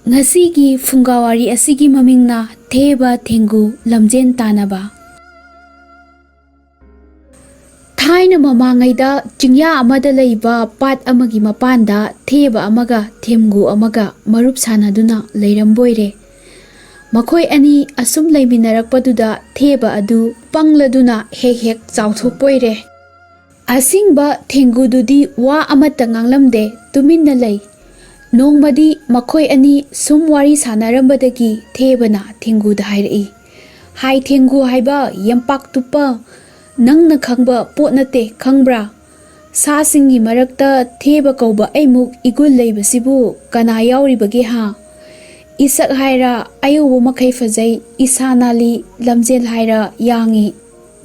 Ngasi Fungawari asigi mamingna Theba Thengu Lamjen Tanaba. Thaina mamangaida chingya amada leiba pat amagi mapanda Theba amaga Themgu amaga marup sanaduna leiramboire. Makhoi ani asum leiminarakpaduda Theba adu pangladuna hek chauthokpoire. Asingba Thengu dudi wa amata nganglamde tuminna lei. Nongmadi makhoi ani sum wari sanarambadagi Thebana Thengu da hairai. Hai Thengu haiba yampak tupa nangna khangba potnate khangbra. Sa singi marakta Theba kauba aimuk igul leibasibu kana yauribage ha. Isak haira ayubu makai fazai isanali lamjel haira yangi.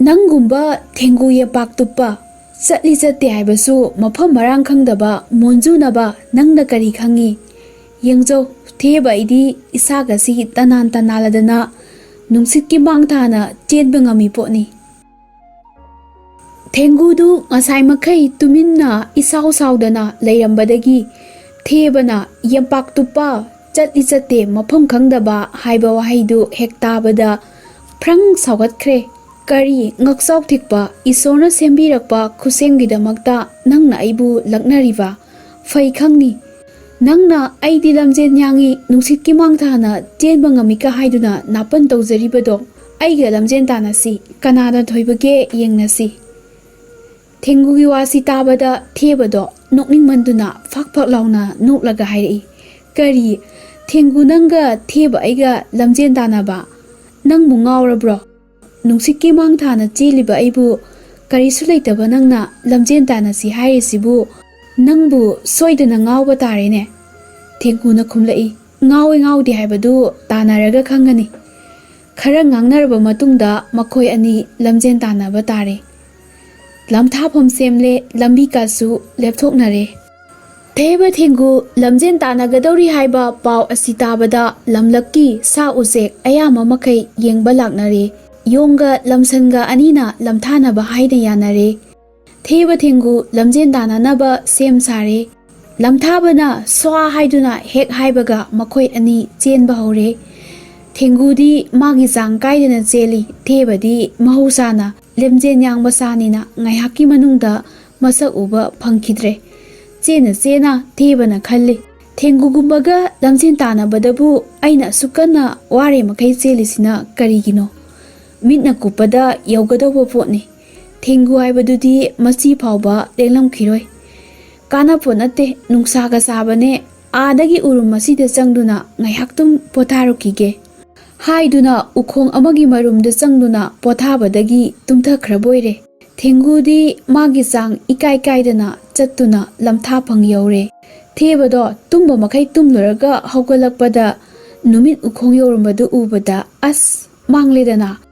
Nangumba Thengu yampak tupa Satli Sate haibasu mafam marang khangdaba monjunaba nangna kari khangi. Yengjo Theba idi isaga si tanan tanaladana nungsit ki mangthana chenba ngami potni. Thengu du ngasai makai tuminna isaw sawdana leirambadagi Thebana yampak tupa Satli Sate mafam khangdaba haiba wahaidu hektabada prang sawgatkre. Kari ngaksok thikpa isona sembirakpa khusenggidamakta nangna aibu laknariba fai khangni nangna aidi lamjen yangi nungsitki mangthana chenba ngamika haiduna napan tawjaribado aiga lamjen tanasi kanada thoibage yengnasi Thengugi wasi tabada Thebado nokning manduna fakfak launa noklaga hairi kari Thengu nanga Theba aiga lamjen tanaba nangmu ngawrabro Nungsiki mang thana cheliba aibu karisu leitaba nangna lamjen tanasi hairisibu nangbu soidana ngawba tarene Thenguna khumlai ngawe ngawdi haibadu tanaraga khangani khara ngangnarba matungda makhoi ani lamjen tanaba tare lamthapam semle lambi kasu lepthoknare Theba Thengu lamjen tanagadori haiba paw asitabada lamlakki sa usek ayama makai yengba laknare Yonga lamsanga anina lamthana bahaida yanare Theba Thengu lamjen dananaba sem sare lamthabana swa haiduna hek haibaga makhoi ani chenba hore Thengu di magi jang kaidana cheli Theba di mahusana lemjen yang basanina ngaihaki manungda masak uba phangkhidre chena Theba na khalli Thengu gumbaga lamjen tanabadabu aina sukana ware makai chelisina karigino Mitna kupada yaugadawba potni Thengu haibadudi masi phawba lenglamkhiroi kana ponate nungsaga sabane adagi urum masida changduna ngaihaktum potharukige haiduna ukhong amagi marumda changduna pothabadagi tumthakhraboire Thengu di magi chang ikai kaidana chattuna lamtha phang yaure Thebado tumba makai tumluraga haugalakpada numit ukhong yorumbadu ubada as mangledana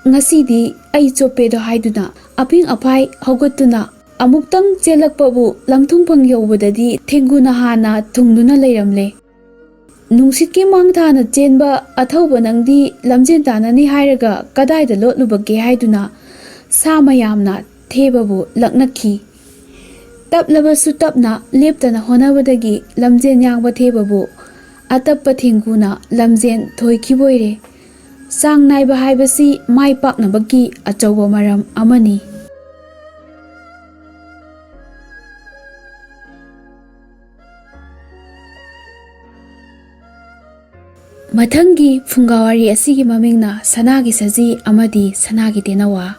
Ngasidi ai chopedo haiduna aping apai haugatuna amuktang chelakpabu lamthungphang yobadadi Thenguna hana thungduna leiramle nungsitki mangthana chenba athauba nangdi lamjen tanani hairaga kadaida lotlubage haiduna samayamna Thebabu laknakhi taplabasu tapna leptana honabadagi lamjen yangba Thebabu atappa Thenguna lamjen thoikiboire Sang naiba haibasi mai paknabagi achauba maram amani Mathangi Fungawari asigi mamingna Sanagi Saji amadi Sanagi Tenawa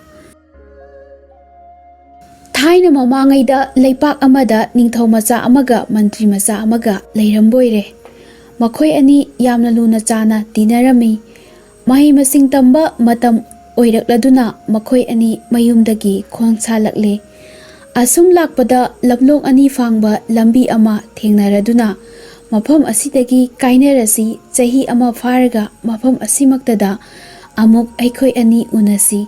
Thaina mamangaida leipak amada ningthau macha amaga mantri macha amaga leiramboire makhoi ani yamna luna chana tinarami Mahi masing tamba matam oirakladuna makhoi ani mayumdagi khongsalakle asum lakpada lablong ani fangba lambi ama thengnaraduna mafam asidagi kainarasi chahi ama faraga mafam asimaktada amuk aikhoi ani unasi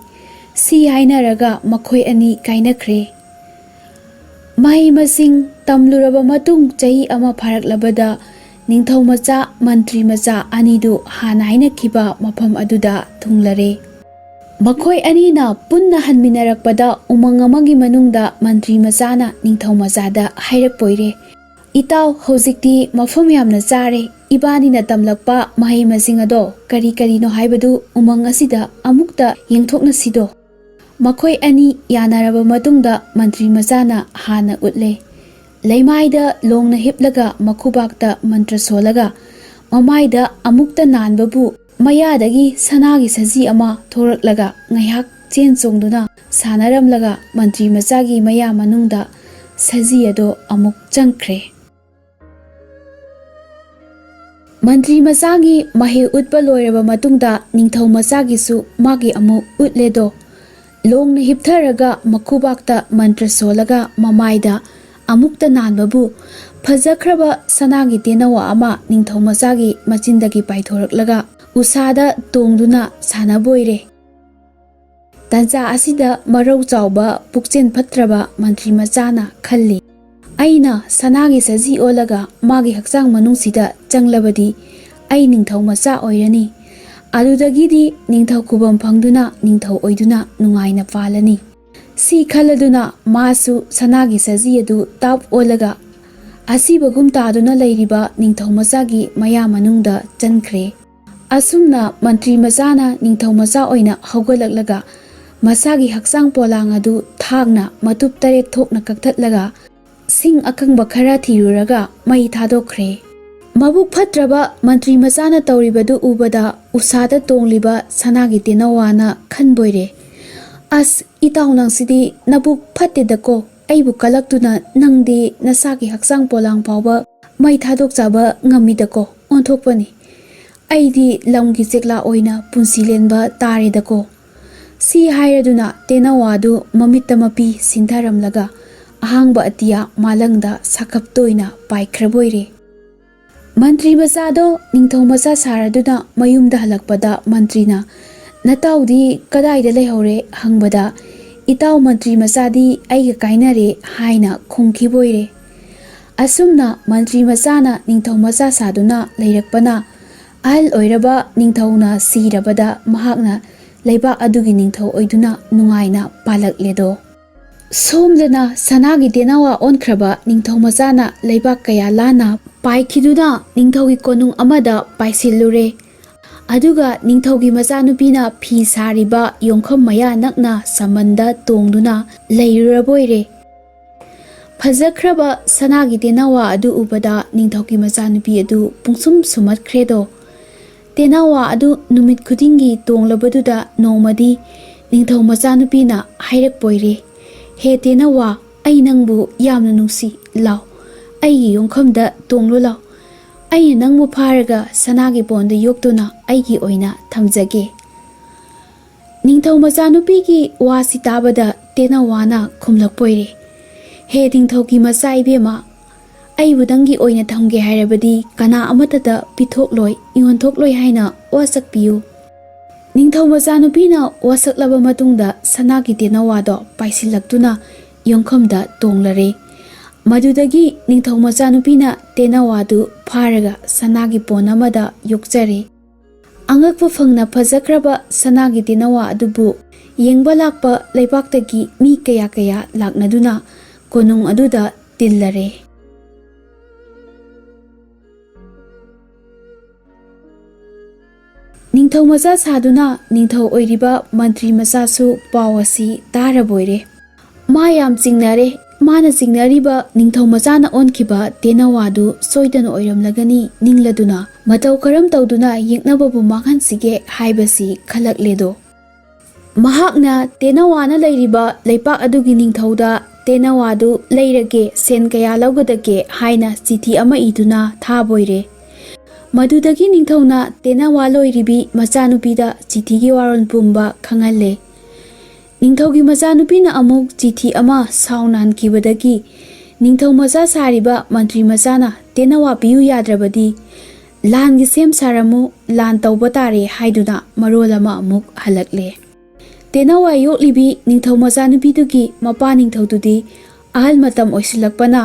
si hainaraga makhoi ani kainakhre Mahi masing tamluraba matung chahi ama faraklabada Ningthau macha mantri macha anidu hana haina khiba mafam aduda thunglare makhoi anina punna hanminarakpada umang amagi manungda mantri machana ningthau machada hairakpoire ꯏꯇꯥꯎ ꯍꯧꯖꯤꯛꯇꯤ ꯃꯐꯝ ꯌꯥꯝꯅ ꯆꯥꯔꯦ ꯏꯕꯥꯅꯤꯅ ꯇꯝꯂꯛꯄ ꯃꯍꯩ ꯃꯁꯤꯡ ꯑꯗꯣ ꯀꯔꯤ ꯀꯔꯤꯅꯣ ꯍꯥꯏꯕꯗꯨ ꯎꯃꯪ ꯑꯁꯤꯗ ꯑꯃꯨꯛꯇ ꯌꯦꯡꯊꯣꯛꯅꯁꯤꯗꯣ ꯃꯈꯣꯏ ꯑꯅꯤ ꯌꯥꯅꯔꯕ ꯃꯇꯨꯡꯗ ꯃꯟꯇ꯭ꯔꯤ ꯃꯆꯥꯅ ꯍꯥꯟꯅ ꯎꯠꯂꯦ ꯂꯩꯃꯥꯏꯗ ꯂꯣꯡꯅ ꯍꯤꯞꯂꯒ ꯃꯈꯨꯕꯥꯛꯇ ꯃꯟꯇ꯭ꯔ ꯁꯣꯜꯂꯒ ꯃꯃꯥꯏꯗ ꯑꯃꯨꯛꯇ ꯅꯥꯟꯕꯕꯨ ꯃꯌꯥꯗꯒꯤ ꯁꯅꯥꯒꯤ ꯁꯖꯤ ꯑꯃ ꯊꯣꯔꯛꯂꯒ ꯉꯥꯏꯍꯥꯛ ꯆꯦꯟ ꯆꯣꯡꯗꯨꯅ ꯁꯥꯟꯅꯔꯝꯂꯒ ꯃꯟꯇ꯭ꯔꯤ ꯃꯆꯥꯒꯤ ꯃꯌꯥ ꯃꯅꯨꯡꯗ ꯁꯖꯤ ꯑꯗꯣ ꯑꯃꯨꯛ ꯆꯪꯈ꯭ꯔꯦ ꯃꯟꯇ꯭ꯔꯤ ꯃꯆꯥꯒꯤ ꯃꯍꯩ ꯎꯠꯄ ꯂꯣꯏꯔꯕ ꯃꯇꯨꯡꯗ ꯅꯤꯡꯊꯧ ꯃꯆꯥꯒꯤꯁꯨ ꯃꯥꯒꯤ ꯑꯃꯨꯛ ꯎꯠꯂꯦꯗꯣ ꯂꯣꯡꯅ ꯍꯤꯞꯊꯔꯒ ꯃꯈꯨꯕꯥꯛꯇ ꯃꯟꯇ꯭ꯔ ꯁꯣꯜꯂꯒ ꯃꯃꯥꯏꯗ ꯑꯃꯨꯛꯇ ꯅꯥꯟꯕꯕꯨ ꯐꯖꯈ꯭ꯔꯕ ꯁꯅꯥꯒꯤ ꯇꯦꯅꯋꯥ ꯑꯃ ꯅꯤꯡꯊꯧ ꯃꯆꯥꯒꯤ ꯃꯆꯤꯟꯗꯒꯤ ꯄꯥꯏꯊꯣꯔꯛꯂꯒ ꯎꯁꯥꯗ ꯇꯣꯡꯗꯨꯅ ꯁꯥꯟꯅꯕꯣꯏꯔꯦ ꯇꯟꯖꯥ ꯑꯁꯤꯗ ꯃꯔꯧ ꯆꯥꯎꯕ ꯄꯨꯛꯆꯦꯜ ꯐꯠꯇ꯭ꯔꯕ ꯃꯟꯇ꯭ꯔꯤ ꯃꯆꯥꯅ ꯈꯜꯂꯤ ꯑꯩꯅ ꯁꯅꯥꯒꯤ ꯁꯖꯤ ꯑꯣꯜꯂꯒ ꯃꯥꯒꯤ ꯍꯛꯆꯥꯡ ꯃꯅꯨꯡꯁꯤꯗ ꯆꯪꯂꯕꯗꯤ ꯑꯩ ꯅꯤꯡꯊꯧ ꯃꯆꯥ ꯑꯣꯏꯔꯅꯤ ꯑꯗꯨꯗꯒꯤꯗꯤ ꯅꯤꯡꯊꯧ ꯈꯨꯕꯝ ꯐꯪꯗꯨꯅ ꯅꯤꯡꯊꯧ ꯑꯣꯏꯗꯨꯅ ꯅꯨꯡꯉꯥꯏꯅ ꯄꯥꯜꯂꯅꯤ ꯁꯤ ꯈꯜꯂꯗꯨꯅ ꯃꯥꯁꯨ ꯁꯅꯥꯒꯤ ꯁꯖꯤ ꯑꯗꯨ ꯇꯥꯞ ꯑꯣꯜꯂꯒ ꯑꯁꯤꯕꯒꯨꯝ ꯇꯥꯗꯨꯅ ꯂꯩꯔꯤꯕ ꯅꯤꯡꯊꯧ ꯃꯆꯥꯒꯤ ꯃꯌꯥ ꯃꯅꯨꯡꯗ ꯆꯟꯈ꯭ꯔꯦ ꯑꯁꯨꯝꯅ ꯃꯟꯇ꯭ꯔꯤ ꯃꯆꯥꯅ ꯅꯤꯡꯊꯧ ꯃꯆꯥ ꯑꯣꯏꯅ ꯍꯧꯒꯠꯂꯛꯂꯒ ꯃꯁꯥꯒꯤ ꯍꯛꯆꯥꯡ ꯄꯣꯂꯥꯡ ꯑꯗꯨ ꯊꯥꯡꯅ ꯃꯇꯨꯞ 8 ꯊꯣꯛꯅ ꯀꯛꯊꯠꯂꯒ ꯁꯤꯡ ꯑꯀꯪꯕ ꯈꯔ ꯊꯤꯔꯨꯔꯒ ꯃꯩ ꯊꯥꯗꯣꯛꯈ꯭ꯔꯦ ꯃꯕꯨꯛ ꯐꯠꯇ꯭ꯔꯕ ꯃꯟꯇ꯭ꯔꯤ ꯃꯆꯥꯅ ꯇꯧꯔꯤꯕꯗꯨ ꯎꯕꯗ ꯎꯁꯥꯗ ꯇꯣꯡꯂꯤꯕ ꯁꯅꯥꯒꯤ ꯇꯦꯅꯋꯥꯅ ꯈꯟꯕꯣꯏꯔꯦ ꯑꯁ ꯏꯇꯥꯎ ꯅꯪꯁꯤꯗꯤ ꯅꯕꯨꯛ ꯐꯠꯇꯦꯗꯀꯣ ꯑꯩꯕꯨ ꯀꯂꯛꯇꯨꯅ ꯅꯪꯗꯤ ꯅꯁꯥꯒꯤ ꯍꯛꯆꯥꯡ ꯄꯣꯂꯥꯡ ꯐꯥꯎꯕ ꯃꯩ ꯊꯥꯗꯣꯛꯆꯕ ꯉꯝꯃꯤꯗꯀꯣ ꯑꯣꯟꯊꯣꯛꯄꯅꯤ ꯑꯩꯗꯤ ꯂꯝꯒꯤ ꯆꯦꯛꯂꯥ ꯑꯣꯏꯅ ꯄꯨꯟꯁꯤ ꯂꯦꯟꯕ ꯇꯥꯔꯦꯗꯀꯣ ꯁꯤ ꯍꯥꯏꯔꯗꯨꯅ ꯇꯦꯅꯋꯥꯗꯨ ꯃꯃꯤꯠꯇ ꯃꯄꯤ ꯁꯤꯟꯊꯔꯝꯂꯒ ꯑꯍꯥꯡꯕ ꯑꯇꯤꯌꯥ ꯃꯥꯂꯪꯗ ꯁꯥꯈꯞ ꯇꯣꯏꯅ ꯄꯥꯏꯈ꯭ꯔꯕꯣꯏꯔꯦ ꯃꯟꯇ꯭ꯔꯤ ꯃꯆꯥꯗꯣ ꯅꯤꯡꯊꯧ ꯃꯆꯥ ꯁꯥꯔꯗꯨꯅ ꯃꯌꯨꯝꯗ ꯍꯜꯂꯛꯄꯗ ꯃꯟꯇ꯭ꯔꯤꯅ ꯅꯇꯥꯎꯗꯤ ꯀꯗꯥꯏꯗ ꯂꯩꯍꯧꯔꯦ ꯍꯪꯕꯗ ꯏꯇꯥꯎ ꯃꯟꯇ꯭ꯔꯤ ꯃꯆꯥꯗꯤ ꯑꯩꯒ ꯀꯥꯏꯅꯔꯦ ꯍꯥꯏꯅ ꯈꯨꯝꯈꯤꯕꯣꯏꯔꯦ ꯑꯁꯨꯝꯅ ꯃꯟꯇ꯭ꯔꯤ ꯃꯆꯥꯅ ꯅꯤꯡꯊꯧ ꯃꯆꯥ ꯁꯥꯗꯨꯅ ꯂꯩꯔꯛꯄꯅ ꯑꯍꯜ ꯑꯣꯏꯔꯕ ꯅꯤꯡꯊꯧꯅ ꯁꯤꯔꯕꯗ ꯃꯍꯥꯛꯅ ꯂꯩꯕꯥꯛ ꯑꯗꯨꯒꯤ ꯅꯤꯡꯊꯧ ꯑꯣꯏꯗꯨꯅ ꯅꯨꯡꯉꯥꯏꯅ ꯄꯥꯜꯂꯛꯂꯦꯗꯣ ꯁꯣꯝꯗꯅ ꯁꯅꯥꯒꯤ ꯇꯦꯅꯋꯥ ꯑꯣꯟꯈ꯭ꯔꯕ ꯅꯤꯡꯊꯧ ꯃꯆꯥꯅ ꯂꯩꯕꯥꯛ ꯀꯌꯥ ꯂꯥꯟꯅ ꯄꯥꯏꯈꯤꯗꯨꯅ ꯅꯤꯡꯊꯧꯒꯤ ꯀꯣꯅꯨꯡ ꯑꯃꯗ ꯄꯥꯏꯁꯤꯜꯂꯨꯔꯦ ꯑꯗꯨꯒ ꯅꯤꯡꯊꯧꯒꯤ ꯃꯆꯥꯅꯨꯄꯤꯅ ꯐꯤ ꯁꯥꯔꯤꯕ ꯌꯣꯡꯈꯝ ꯃꯌꯥ ꯅꯛꯅ ꯁꯃꯟꯗ ꯇꯣꯡꯗꯨꯅ ꯂꯩꯔꯨꯔꯕꯣꯏꯔꯦ ꯐꯖꯈ꯭ꯔꯕ ꯁꯅꯥꯒꯤ ꯇꯦꯅꯋꯥ ꯑꯗꯨ ꯎꯕꯗ ꯅꯤꯡꯊꯧꯒꯤ ꯃꯆꯥꯅꯨꯄꯤ ꯑꯗꯨ ꯄꯨꯡꯁꯨꯝ ꯁꯨꯝꯍꯠꯈ꯭ꯔꯦꯗꯣ ꯇꯦꯅꯋꯥ ꯑꯗꯨ ꯅꯨꯃꯤꯠ ꯈꯨꯗꯤꯡꯒꯤ ꯇꯣꯡꯂꯕꯗꯨꯗ ꯅꯣꯡꯃꯗꯤ ꯅꯤꯡꯊꯧ ꯃꯆꯥꯅꯨꯄꯤꯅ ꯍꯥꯏꯔꯛꯄꯣꯏꯔꯦ ꯍꯦ ꯇꯦꯅꯋꯥ ꯑꯩ ꯅꯪꯕꯨ ꯌꯥꯝꯅ ꯅꯨꯡꯁꯤ ꯂꯥꯎ ꯑꯩꯒꯤ ꯌꯣꯡꯈꯝꯗ ꯇꯣꯡꯂꯨ ꯂꯥꯎ ꯑꯩꯅ ꯅꯪꯕꯨ ꯐꯥꯔꯒ ꯁꯅꯥꯒꯤ ꯄꯣꯟꯗ ꯌꯣꯛꯇꯨꯅ ꯑꯩꯒꯤ ꯑꯣꯏꯅ ꯊꯝꯖꯒꯦ ꯅꯤꯡꯊꯧ ꯃꯆꯥꯅꯨꯄꯤꯒꯤ ꯋꯥꯁꯤ ꯇꯥꯕꯗ ꯇꯦꯅꯋꯥꯅ ꯈꯨꯝꯂꯛꯄꯣꯏꯔꯦ ꯍꯦ ꯅꯤꯡꯊꯧꯒꯤ ꯃꯆꯥ ꯏꯕꯦꯝꯃ ꯑꯩꯕꯨ ꯅꯪꯒꯤ ꯑꯣꯏꯅ ꯊꯝꯒꯦ ꯍꯥꯏꯔꯕꯗꯤ ꯀꯅꯥ ꯑꯃꯠꯇꯗ ꯄꯤꯊꯣꯛꯂꯣꯏ ꯌꯣꯟꯊꯣꯛꯂꯣꯏ ꯍꯥꯏꯅ ꯋꯥꯁꯛꯄꯤꯌꯨ ꯅꯤꯡꯊꯧ ꯃꯆꯥꯅꯨꯄꯤꯅ ꯋꯥꯁꯛꯂꯕ ꯃꯇꯨꯡꯗ ꯁꯅꯥꯒꯤ ꯇꯦꯅꯋꯥꯗꯣ ꯄꯥꯏꯁꯤꯜꯂꯛꯇꯨꯅ ꯌꯣꯡꯈꯝꯗ ꯇꯣꯡꯂꯔꯦ ꯃꯗꯨꯗꯒꯤ ꯅꯤꯡꯊꯧ ꯃꯆꯥꯅꯨꯄꯤꯅ ꯇꯦꯅꯋꯥꯗꯨ ꯐꯥꯔꯒ ꯁꯅꯥꯒꯤ ꯄꯣꯟ ꯑꯃꯗ ꯌꯣꯛꯆꯔꯦ ꯑꯉꯛꯄ ꯐꯪꯅ ꯐꯖꯈ꯭ꯔꯕ ꯁꯅꯥꯒꯤ ꯇꯦꯅꯋꯥ ꯑꯗꯨꯕꯨ ꯌꯦꯡꯕ ꯂꯥꯛꯄ ꯂꯩꯕꯥꯛꯇꯒꯤ ꯃꯤ ꯀꯌꯥ ꯀꯌꯥ ꯂꯥꯛꯅꯗꯨꯅ ꯀꯣꯅꯨꯡ ꯑꯗꯨꯗ ꯇꯤꯜꯂꯔꯦ ꯅꯤꯡꯊꯧ ꯃꯆꯥ ꯁꯥꯗꯨꯅ ꯅꯤꯡꯊꯧ ꯑꯣꯏꯔꯤꯕ ꯃꯟꯇ꯭ꯔꯤ ꯃꯆꯥꯁꯨ ꯄꯥꯎ ꯑꯁꯤ ꯇꯥꯔꯕꯣꯏꯔꯦ ꯃꯥ ꯌꯥꯝ ꯆꯤꯡꯅꯔꯦ ꯃꯥꯅ ꯆꯤꯡꯅꯔꯤꯕ ꯅꯤꯡꯊꯧ ꯃꯆꯥꯅ ꯑꯣꯟꯈꯤꯕ ꯇꯦꯅꯋꯥꯗꯨ ꯁꯣꯏꯗꯅ ꯑꯣꯏꯔꯝꯂꯒꯅꯤ ꯅꯤꯡꯂꯗꯨꯅ ꯃꯇꯧ ꯀꯔꯝ ꯇꯧꯗꯨꯅ ꯌꯦꯛꯅꯕꯕꯨ ꯃꯥꯡꯍꯟꯁꯤꯒꯦ ꯍꯥꯏꯕꯁꯤ ꯈꯜꯂꯛꯂꯦꯗꯣ ꯃꯍꯥꯛꯅ ꯇꯦꯅꯋꯥꯅ ꯂꯩꯔꯤꯕ ꯂꯩꯄꯥꯛ ꯑꯗꯨꯒꯤ ꯅꯤꯡꯊꯧꯗ ꯇꯦꯅꯋꯥꯗꯨ ꯂꯩꯔꯒꯦ ꯁꯦꯟ ꯀꯌꯥ ꯂꯧꯒꯗꯒꯦ ꯍꯥꯏꯅ ꯆꯤꯊꯤ ꯑꯃ ꯏꯗꯨꯅ ꯊꯥꯕꯣꯏꯔꯦ ꯃꯗꯨꯗꯒꯤ ꯅꯤꯡꯊꯧꯅ ꯇꯦꯅꯋꯥ ꯂꯣꯏꯔꯤꯕꯤ ꯃꯆꯥꯅꯨꯄꯤꯗ ꯆꯤꯊꯤꯒꯤ ꯋꯥꯔꯣꯜ ꯄꯨꯝꯕ ꯈꯪꯍꯜꯂꯦ ꯅꯤꯡꯊꯧꯒꯤ ꯃꯆꯥꯅꯨꯄꯤꯅ ꯑꯃꯨꯛ ꯆꯤꯊꯤ ꯑꯃ ꯁꯥꯎꯅꯍꯟꯈꯤꯕꯗꯒꯤ ꯅꯤꯡꯊꯧ ꯃꯆꯥ ꯁꯥꯔꯤꯕ ꯃꯟꯇ꯭ꯔꯤ ꯃꯆꯥꯅ ꯇꯦꯅꯋꯥ ꯄꯤꯌꯨ ꯌꯥꯗ꯭ꯔꯕꯗꯤ ꯂꯥꯟꯒꯤ ꯁꯦꯝ ꯁꯥꯔꯝꯃꯨ ꯂꯥꯟ ꯇꯧꯕ ꯇꯥꯔꯦ ꯍꯥꯏꯗꯨꯅ ꯃꯔꯣꯜ ꯑꯃ ꯑꯃꯨꯛ ꯍꯜꯂꯛꯂꯦ ꯇꯦꯅꯋꯥ ꯌꯣꯛꯂꯤꯕꯤ ꯅꯤꯡꯊꯧ ꯃꯆꯥꯅꯨꯄꯤꯗꯨꯒꯤ ꯃꯄꯥ ꯅꯤꯡꯊꯧꯗꯨꯗꯤ ꯑꯍꯜ ꯃꯇꯝ ꯑꯣꯏꯁꯤꯜꯂꯛꯄꯅ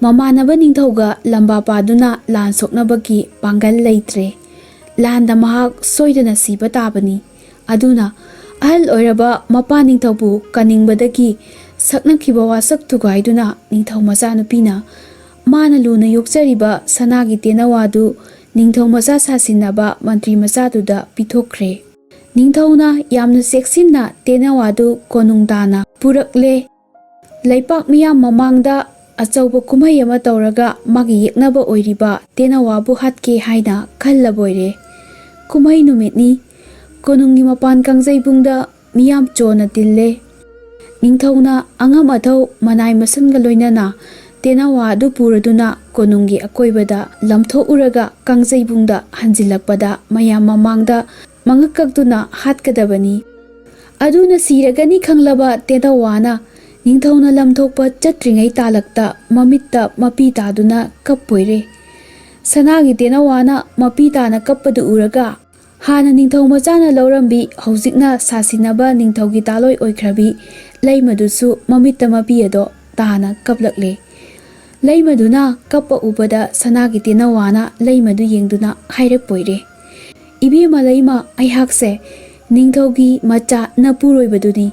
ꯃꯃꯥꯟꯅꯕ ꯅꯤꯡꯊꯧꯒ ꯂꯝꯕꯥ ꯄꯥꯗꯨꯅ ꯂꯥꯟ ꯁꯣꯛꯅꯕꯒꯤ ꯄꯥꯡꯒꯜ ꯂꯩꯇ꯭ꯔꯦ ꯂꯥꯟꯗ ꯃꯍꯥꯛ ꯁꯣꯏꯗꯅ ꯁꯤꯕ ꯇꯥꯕꯅꯤ ꯑꯗꯨꯅ ꯑꯍꯜ ꯑꯣꯏꯔꯕ ꯃꯄꯥ ꯅꯤꯡꯊꯧꯕꯨ ꯀꯟꯅꯤꯡꯕꯗꯒꯤ ꯁꯛꯅꯈꯤꯕ ꯋꯥꯁꯛ ꯊꯨꯒꯥꯏꯗꯨꯅ ꯅꯤꯡꯊꯧ ꯃꯆꯥꯅꯨꯄꯤꯅ ꯃꯥꯅ ꯂꯨꯅ ꯌꯣꯛꯆꯔꯤꯕ ꯁꯅꯥꯒꯤ ꯇꯦꯅꯋꯥꯗꯨ ꯅꯤꯡꯊꯧ ꯃꯆꯥ ꯁꯥꯁꯤꯟꯅꯕ ꯃꯟꯇ꯭ꯔꯤ ꯃꯆꯥꯗꯨꯗ ꯄꯤꯊꯣꯛꯈ꯭ꯔꯦ꯫ ꯅꯤꯡꯊꯧꯅ ꯌꯥꯝꯅ ꯆꯦꯛꯁꯤꯟꯅ ꯇꯦꯅꯋꯥꯗꯨ ꯀꯣꯅꯨꯡ ꯇꯥꯅ ꯄꯨꯔꯛꯂꯦ꯫ ꯂꯩꯄꯥꯛ ꯃꯤꯌꯥꯝ ꯃꯃꯥꯡꯗ ꯑꯆꯧꯕ ꯀꯨꯝꯍꯩ ꯑꯃ ꯇꯧꯔꯒ ꯃꯥꯒꯤ ꯌꯦꯛꯅꯕ ꯑꯣꯏꯔꯤꯕ ꯇꯦꯅꯋꯥꯕꯨ ꯍꯥꯠꯀꯦ ꯍꯥꯏꯅ ꯈꯜꯂꯕꯣꯏꯔꯦ꯫ ꯀꯨꯝꯍꯩ ꯅꯨꯃꯤꯠꯅꯤ꯫ ꯀꯣꯅꯨꯡꯒꯤ ꯃꯄꯥꯟ ꯀꯥꯡꯖꯩꯕꯨꯡꯗ ꯃꯤꯌꯥꯝ ꯆꯣꯅ ꯇꯤꯜꯂꯦ꯫ ꯅꯤꯡꯊꯧꯅ ꯑꯉꯝ ꯑꯊꯧ ꯃꯅꯥꯏ ꯃꯁꯟꯒ ꯂꯣꯏꯅꯅ ꯇꯦꯅꯋꯥ ꯑꯗꯨ ꯄꯨꯔꯗꯨꯅ ꯀꯣꯅꯨꯡꯒꯤ ꯑꯀꯣꯏꯕꯗ ꯂꯝꯊꯣꯛꯎꯔꯒ ꯀꯥꯡꯖꯩꯕꯨꯡꯗ ꯍꯟꯖꯤꯜꯂꯛꯄꯗ ꯃꯌꯥꯝ ꯃꯃꯥꯡꯗ ꯃꯉꯛ ꯀꯛꯇꯨꯅ ꯍꯥꯠꯀꯗꯕꯅꯤ꯫ ꯑꯗꯨꯅ ꯁꯤꯔꯒꯅꯤ ꯈꯪꯂꯕ ꯇꯦꯅꯋꯥꯅ ꯅꯤꯡꯊꯧꯅ ꯂꯝꯊꯣꯛꯄ ꯆꯠꯇ꯭ꯔꯤꯉꯩ ꯇꯥꯂꯛꯇ ꯃꯃꯤꯠꯇ ꯃꯄꯤ ꯇꯥꯗꯨꯅ ꯀꯞꯄꯣꯏꯔꯦ꯫ ꯁꯅꯥꯒꯤ ꯇꯦꯅꯋꯥꯅ ꯃꯄꯤ ꯇꯥꯅ ꯀꯞꯄꯗꯨ ꯎꯔꯒ ꯍꯥꯟꯅ ꯅꯤꯡꯊꯧ ꯃꯆꯥꯅ ꯂꯧꯔꯝꯕꯤ ꯍꯧꯖꯤꯛꯅ ꯁꯥꯁꯤꯟꯅꯕ ꯅꯤꯡꯊꯧꯒꯤ ꯇꯥꯂꯣꯏ ꯑꯣꯏꯈ꯭ꯔꯕꯤ ꯂꯩꯃꯗꯨꯁꯨ ꯃꯃꯤꯠꯇ ꯃꯄꯤ ꯑꯗꯣ ꯇꯥꯅ ꯀꯞꯂꯛꯂꯦ꯫ ꯂꯩꯃꯗꯨꯅ ꯀꯞꯄ ꯎꯕꯗ ꯁꯅꯥꯒꯤ ꯇꯦꯅꯋꯥꯅ ꯂꯩꯃꯗꯨ ꯌꯦꯡꯗꯨꯅ ꯍꯥꯏꯔꯛꯄꯣꯏꯔꯦ, "ꯏꯕꯦꯝꯃ ꯂꯩꯃ, ꯑꯩꯍꯥꯛꯁꯦ ꯅꯤꯡꯊꯧꯒꯤ ꯃꯆꯥ ꯅꯄꯨꯔꯣꯏꯕꯗꯨꯅꯤ꯫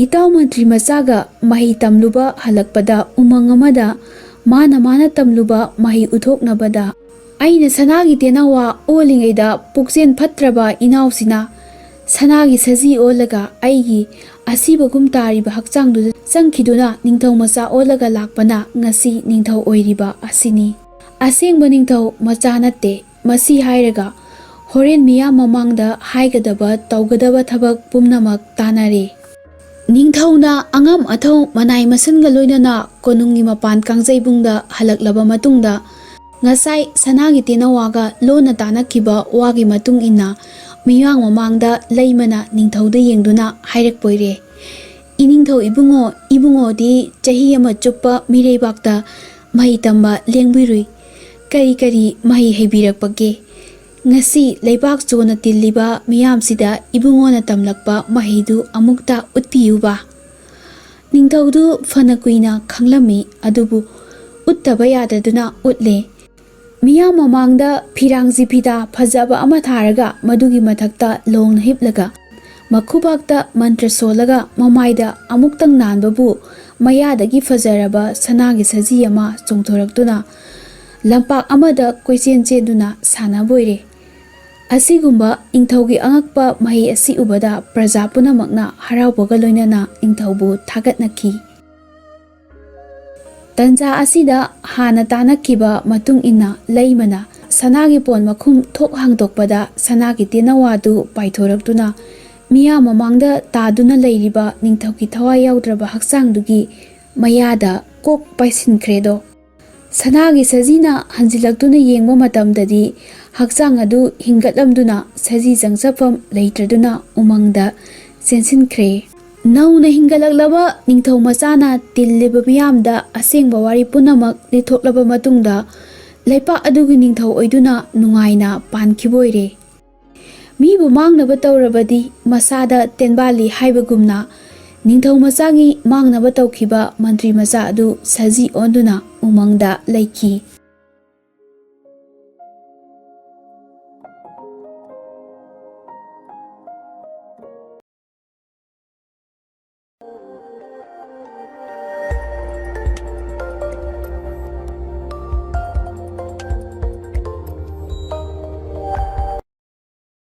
ꯏꯇꯥꯎ ꯃꯟꯇ꯭ꯔꯤ ꯃꯆꯥꯒ ꯃꯍꯩ ꯇꯝꯂꯨꯕ ꯍꯜꯂꯛꯄꯗ ꯎꯃꯪ ꯑꯃꯗ ꯃꯥꯅ ꯇꯝꯂꯨꯕ ꯃꯍꯩ ꯎꯠꯊꯣꯛꯅꯕꯗ ꯑꯩꯅ ꯁꯅꯥꯒꯤ ꯇꯦꯅꯋꯥ ꯑꯣꯜꯂꯤꯉꯩꯗ ꯄꯨꯛꯆꯦꯜ ꯐꯠꯇ꯭ꯔꯕ ꯏꯅꯥꯎꯁꯤꯅ ꯁꯅꯥꯒꯤ ꯁꯖꯤ ꯑꯣꯜꯂꯒ ꯑꯩꯒꯤ ꯑꯁꯤꯕꯒꯨꯝ ꯇꯥꯔꯤꯕ ꯍꯛꯆꯥꯡꯗꯨꯗ ꯆꯪꯈꯤꯗꯨꯅ ꯅꯤꯡꯊꯧ ꯃꯆꯥ ꯑꯣꯜꯂꯒ ꯂꯥꯛꯄꯅ ꯉꯁꯤ ꯅꯤꯡꯊꯧ ꯑꯣꯏꯔꯤꯕ ꯑꯁꯤꯅꯤ꯫ ꯑꯁꯦꯡꯕ ꯅꯤꯡꯊꯧ ꯃꯆꯥ ꯅꯠꯇꯦ ꯃꯁꯤ ꯍꯥꯏꯔꯒ ꯍꯣꯔꯦꯟ ꯃꯤꯌꯥꯝ ꯃꯃꯥꯡꯗ ꯍꯥꯏꯒꯗꯕ ꯇꯧꯒꯗꯕ ꯊꯕꯛ ꯄꯨꯝꯅꯃꯛ ꯇꯥꯟꯅꯔꯦ꯫ ꯅꯤꯡꯊꯧꯅ ꯑꯉꯝ ꯑꯊꯧ ꯃꯅꯥꯏ ꯃꯁꯟꯒ ꯂꯣꯏꯅꯅ ꯀꯣꯅꯨꯡꯒꯤ ꯃꯄꯥꯟ ꯀꯥꯡꯖꯩꯕꯨꯡꯗ ꯍꯜꯂꯛꯂꯕ ꯃꯇꯨꯡꯗ ꯉꯁꯥꯏ ꯁꯅꯥꯒꯤ ꯇꯦꯅꯋꯥꯒ ꯂꯣꯟꯅ ꯇꯥꯟꯅꯈꯤꯕ ꯋꯥꯒꯤ ꯃꯇꯨꯡ ꯏꯟꯅ ꯃꯤꯌꯥꯝ ꯃꯃꯥꯡꯗ ꯂꯩꯃꯅ ꯅꯤꯡꯊꯧꯗ ꯌꯦꯡꯗꯨꯅ ꯍꯥꯏꯔꯛꯄꯣꯏꯔꯦ, "ꯏꯅꯤꯡꯊꯧ ꯏꯕꯨꯡꯉꯣ, ꯏꯕꯨꯡꯉꯣꯗꯤ ꯆꯍꯤ ꯑꯃ ꯆꯨꯞꯄ ꯃꯤꯔꯩꯕꯥꯛꯇ ꯃꯍꯩ ꯇꯝꯕ ꯂꯦꯡꯕꯤꯔꯨꯏ꯫ ꯀꯔꯤ ꯀꯔꯤ ꯃꯍꯩ ꯍꯩꯕꯤꯔꯛꯄꯒꯦ? ꯉꯁꯤ ꯂꯩꯕꯥꯛ ꯆꯣꯅ ꯇꯤꯜꯂꯤꯕ ꯃꯤꯌꯥꯝꯁꯤꯗ ꯏꯕꯨꯡꯉꯣꯅ ꯇꯝꯂꯛꯄ ꯃꯍꯩꯗꯨ ꯑꯃꯨꯛꯇ ꯎꯠꯄꯤꯌꯨꯕ"꯫ ꯅꯤꯡꯊꯧꯗꯨ ꯐꯅ ꯀꯨꯏꯅ ꯈꯪꯂꯝꯃꯤ, ꯑꯗꯨꯕꯨ ꯎꯠꯇꯕ ꯌꯥꯗꯗꯨꯅ ꯎꯠꯂꯦ꯫ ꯃꯤꯌꯥꯝ ꯃꯃꯥꯡꯗ ꯐꯤꯔꯥꯡꯖꯤ ꯐꯤꯗꯥ ꯐꯖꯕ ꯑꯃ ꯊꯥꯔꯒ ꯃꯗꯨꯒꯤ ꯃꯊꯛꯇ ꯂꯣꯡꯅ ꯍꯤꯞꯂꯒ ꯃꯈꯨꯕꯥꯛꯇ ꯃꯟꯇ꯭ꯔ ꯁꯣꯜꯂꯒ ꯃꯃꯥꯏꯗ ꯑꯃꯨꯛꯇꯪ ꯅꯥꯟꯕꯕꯨ ꯃꯌꯥꯗꯒꯤ ꯐꯖꯔꯕ ꯁꯅꯥꯒꯤ ꯁꯖꯤ ꯑꯃ ꯆꯣꯡꯊꯣꯔꯛꯇꯨꯅ ꯂꯝꯄꯥꯛ ꯑꯃꯗ ꯀꯣꯏꯆꯦꯟ ꯆꯦꯟꯗꯨꯅ ꯁꯥꯟꯅꯕꯣꯏꯔꯦ꯫ ꯑꯁꯤꯒꯨꯝꯕ ꯅꯤꯡꯊꯧꯒꯤ ꯑꯉꯛꯄ ꯃꯍꯩ ꯑꯁꯤ ꯎꯕꯗ ꯄ꯭ꯔꯖꯥ ꯄꯨꯝꯅꯃꯛꯅ ꯍꯔꯥꯎꯕꯒ ꯂꯣꯏꯅꯅ ꯅꯤꯡꯊꯧꯕꯨ ꯊꯥꯒꯠꯅꯈꯤ꯫ ꯇꯟꯖꯥ ꯑꯁꯤꯗ ꯍꯥꯟꯅ ꯇꯥꯟꯅꯈꯤꯕ ꯃꯇꯨꯡ ꯏꯟꯅ ꯂꯩꯃꯅ ꯁꯅꯥꯒꯤ ꯄꯣꯟ ꯃꯈꯨꯝ ꯊꯣꯛ ꯍꯥꯡꯗꯣꯛꯄꯗ ꯁꯅꯥꯒꯤ ꯇꯦꯅꯋꯥꯗꯨ ꯄꯥꯏꯊꯣꯔꯛꯇꯨꯅ ꯃꯤꯌꯥꯝ ꯃꯃꯥꯡꯗ ꯇꯥꯗꯨꯅ ꯂꯩꯔꯤꯕ ꯅꯤꯡꯊꯧꯒꯤ ꯊꯋꯥꯏ ꯌꯥꯎꯗ꯭ꯔꯕ ꯍꯛꯆꯥꯡꯗꯨꯒꯤ ꯃꯌꯥꯗ ꯀꯣꯛ ꯄꯥꯏꯁꯤꯟꯈ꯭ꯔꯦꯗꯣ꯫ ꯁꯅꯥꯒꯤ ꯁꯖꯤꯅ ꯍꯟꯖꯤꯜꯂꯛꯇꯨꯅ ꯌꯦꯡꯕ ꯃꯇꯝꯗꯗꯤ ꯍꯛꯆꯥꯡ ꯑꯗꯨ ꯍꯤꯡꯒꯠꯂꯝꯗꯨꯅ ꯁꯖꯤ ꯆꯪꯖꯐꯝ ꯂꯩꯇ꯭ꯔꯗꯨꯅ ꯎꯃꯪꯗ ꯆꯦꯟꯁꯤꯟꯈ꯭ꯔꯦ꯫ ꯅꯧꯅ ꯍꯤꯡꯒꯠꯂꯛꯂꯕ ꯅꯤꯡꯊꯧ ꯃꯆꯥꯅ ꯇꯤꯜꯂꯤꯕ ꯃꯤꯌꯥꯝꯗ ꯑꯁꯦꯡꯕ ꯋꯥꯔꯤ ꯄꯨꯝꯅꯃꯛ ꯂꯤꯊꯣꯛꯂꯕ ꯃꯇꯨꯡꯗ ꯂꯩꯄꯥꯛ ꯑꯗꯨꯒꯤ ꯅꯤꯡꯊꯧ ꯑꯣꯏꯗꯨꯅ ꯅꯨꯡꯉꯥꯏꯅ ꯄꯥꯟꯈꯤꯕꯣꯏꯔꯦ꯫ ꯃꯤꯕꯨ ꯃꯥꯡꯅꯕ ꯇꯧꯔꯕꯗꯤ ꯃꯁꯥꯗ ꯇꯦꯟꯕꯥꯜꯂꯤ ꯍꯥꯏꯕꯒꯨꯝꯅ ꯅꯤꯡꯊꯧ ꯃꯆꯥꯒꯤ ꯃꯥꯡꯅꯕ ꯇꯧꯈꯤꯕ ꯃꯟꯇ꯭ꯔꯤ ꯃꯆꯥ ꯑꯗꯨ ꯁꯖꯤ ꯑꯣꯟꯗꯨꯅ ꯎꯃꯪꯗ ꯂꯩꯈꯤ꯫